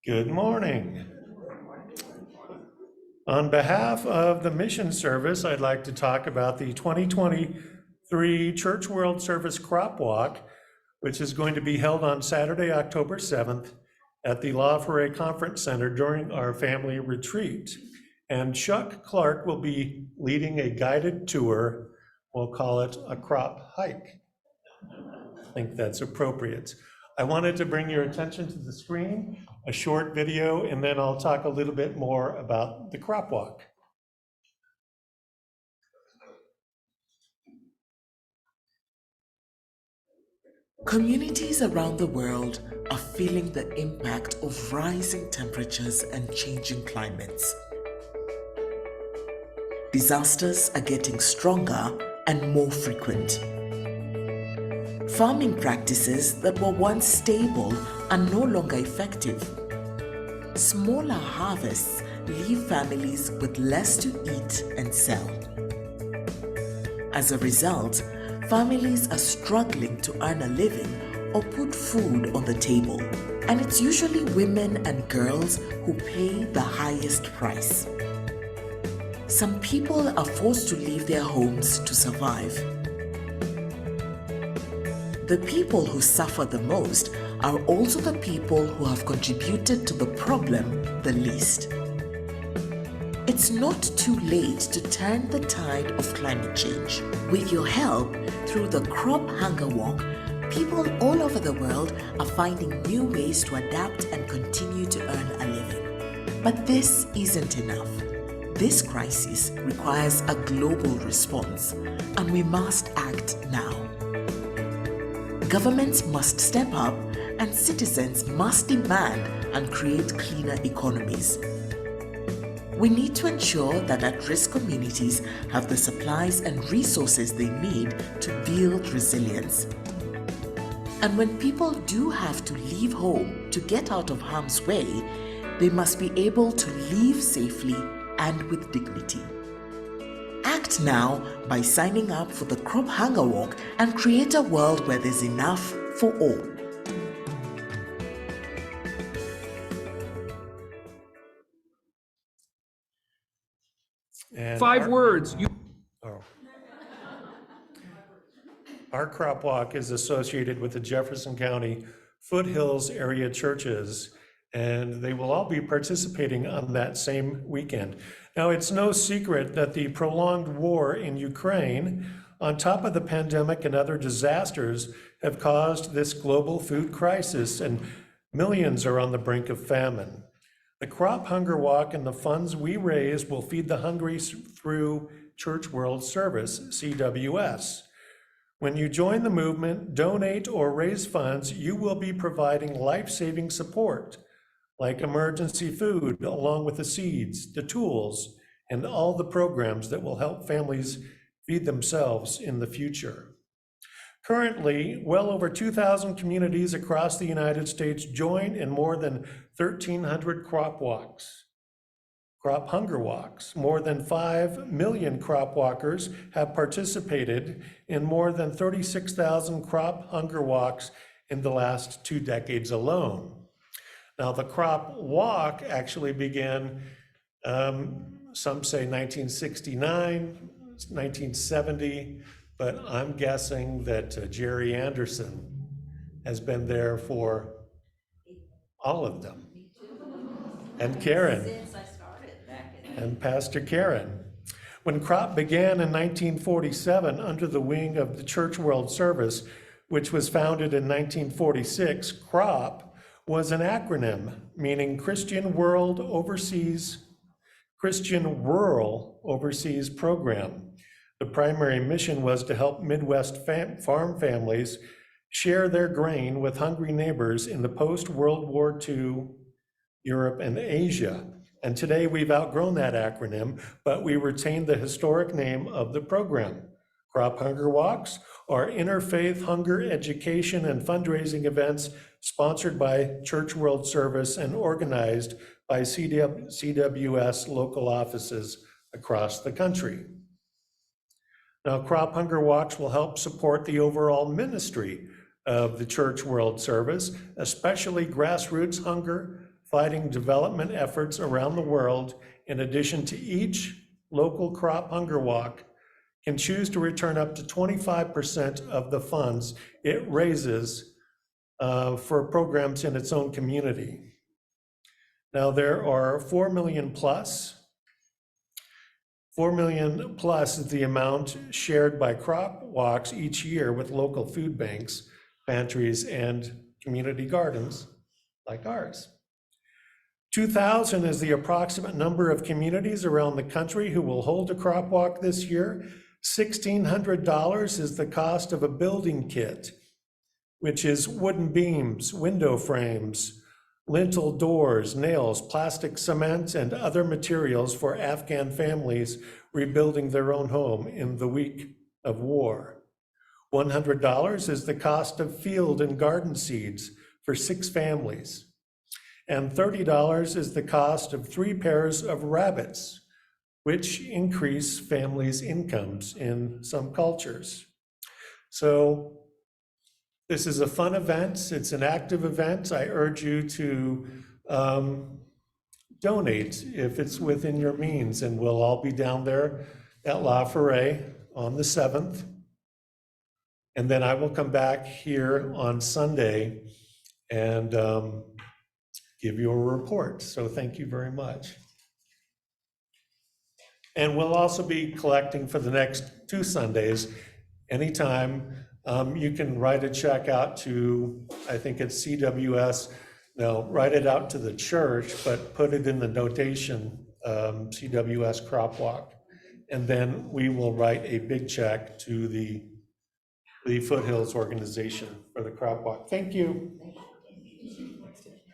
Good morning. On behalf of the Mission Service, I'd like to talk about the 2023 Church World Service Crop Walk, which is going to be held on Saturday, October 7th at the Foret Conference Center during our family retreat. And Chuck Clark will be leading a guided tour. We'll call it a crop hike. I think that's appropriate. I wanted to bring your attention to the screen, a short video, and then I'll talk a little bit more about the crop walk. Communities around the world are feeling the impact of rising temperatures and changing climates. Disasters are getting stronger and more frequent. Farming practices that were once stable are no longer effective. Smaller harvests leave families with less to eat and sell. As a result, families are struggling to earn a living or put food on the table, and it's usually women and girls who pay the highest price. Some people are forced to leave their homes to survive. The people who suffer the most are also the people who have contributed to the problem the least. It's not too late to turn the tide of climate change. With your help, through the Crop Hunger Walk, people all over the world are finding new ways to adapt and continue to earn a living. But this isn't enough. This crisis requires a global response, and we must act now. Governments must step up, and citizens must demand and create cleaner economies. We need to ensure that at-risk communities have the supplies and resources they need to build resilience. And when people do have to leave home to get out of harm's way, they must be able to leave safely and with dignity. Act now by signing up for the Crop Hunger Walk and create a world where there's enough for all. And Five words. Our crop walk is associated with the Jefferson County Foothills area churches, and they will all be participating on that same weekend. Now, it's no secret that the prolonged war in Ukraine, on top of the pandemic and other disasters, have caused this global food crisis, and millions are on the brink of famine. The Crop Hunger Walk and the funds we raise will feed the hungry through Church World Service, CWS. When you join the movement, donate or raise funds, you will be providing life-saving support, like emergency food, along with the seeds, the tools, and all the programs that will help families feed themselves in the future. Currently, well over 2,000 communities across the United States join in more than 1,300 crop walks, crop hunger walks. More than 5 million crop walkers have participated in more than 36,000 crop hunger walks in the last 2 decades alone. Now, the crop walk actually began, some say 1969, 1970, but I'm guessing that Jerry Anderson has been there for all of them. And Karen. Since I started back in and Pastor Karen. When CROP began in 1947 under the wing of the Church World Service, which was founded in 1946, CROP was an acronym meaning Christian Rural Overseas Program. The primary mission was to help Midwest farm families share their grain with hungry neighbors in the post-World War II Europe and Asia. And today we've outgrown that acronym, but we retain the historic name of the program. Crop Hunger Walks are interfaith hunger education and fundraising events sponsored by Church World Service and organized by CWS local offices across the country. Now, Crop Hunger Walks will help support the overall ministry of the Church World Service, especially grassroots hunger, fighting development efforts around the world, in addition to each local crop hunger walk, can choose to return up to 25% of the funds it raises for programs in its own community. Now, there are 4 million plus. 4 million plus is the amount shared by crop walks each year with local food banks, pantries, and community gardens like ours. 2,000 is the approximate number of communities around the country who will hold a crop walk this year. $1,600 is the cost of a building kit, which is wooden beams, window frames, lintel doors, nails, plastic cement, and other materials for Afghan families rebuilding their own home in the week of war. $100 is the cost of field and garden seeds for 6 families. And $30 is the cost of 3 pairs of rabbits, which increase families' incomes in some cultures. So this is a fun event. It's an active event. I urge you to donate if it's within your means, and we'll all be down there at La Foret on the 7th. And then I will come back here on Sunday and give you a report. So thank you very much. And we'll also be collecting for the next 2 Sundays. Anytime, you can write a check out to, I think it's CWS. No, write it out to the church, but put it in the notation, CWS Crop Walk. And then we will write a big check to the Foothills organization for the crop walk. Thank you.